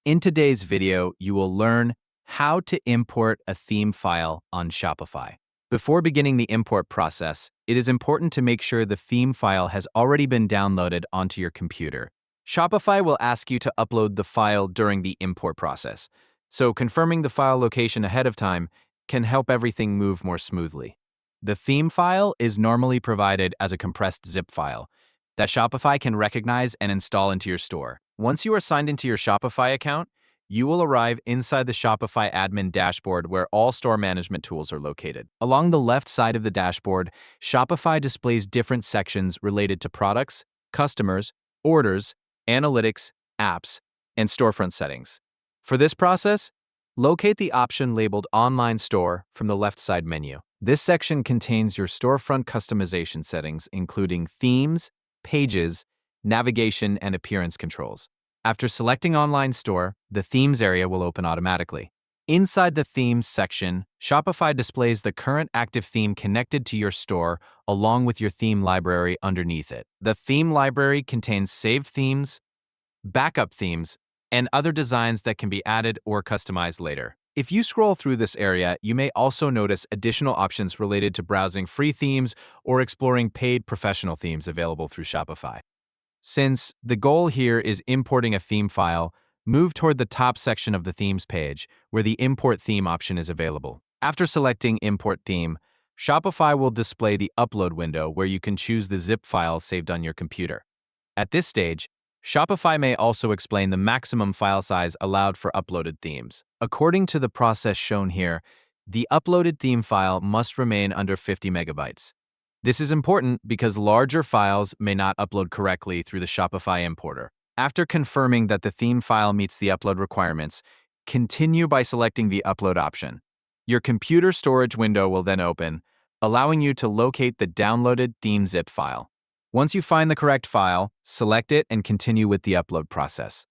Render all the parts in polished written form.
In today's video, you will learn how to import a theme file on Shopify. Before beginning the import process, it is important to make sure the theme file has already been downloaded onto your computer. Shopify will ask you to upload the file during the import process, so confirming the file location ahead of time can help everything move more smoothly. The theme file is normally provided as a compressed zip file that Shopify can recognize and install into your store. Once you are signed into your Shopify account, you will arrive inside the Shopify admin dashboard where all store management tools are located. Along the left side of the dashboard, Shopify displays different sections related to products, customers, orders, analytics, apps, and storefront settings. For this process, locate the option labeled Online Store from the left side menu. This section contains your storefront customization settings, including themes, pages, navigation, and appearance controls. After selecting Online Store, the Themes area will open automatically. Inside the Themes section, Shopify displays the current active theme connected to your store along with your theme library underneath it. The theme library contains saved themes, backup themes, and other designs that can be added or customized later. If you scroll through this area, you may also notice additional options related to browsing free themes or exploring paid professional themes available through Shopify. Since the goal here is importing a theme file, move toward the top section of the Themes page, where the Import Theme option is available. After selecting Import Theme, Shopify will display the Upload window where you can choose the zip file saved on your computer. At this stage, Shopify may also explain the maximum file size allowed for uploaded themes. According to the process shown here, the uploaded theme file must remain under 50 megabytes. This is important because larger files may not upload correctly through the Shopify importer. After confirming that the theme file meets the upload requirements, continue by selecting the Upload option. Your computer storage window will then open, allowing you to locate the downloaded theme zip file. Once you find the correct file, select it and continue with the upload process.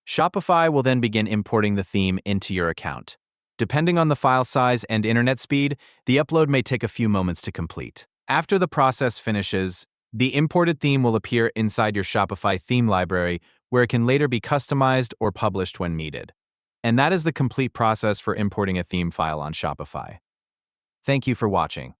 Shopify will then begin importing the theme into your account. Depending on the file size and internet speed, the upload may take a few moments to complete. After the process finishes, the imported theme will appear inside your Shopify theme library, where it can later be customized or published when needed. And that is the complete process for importing a theme file on Shopify. Thank you for watching.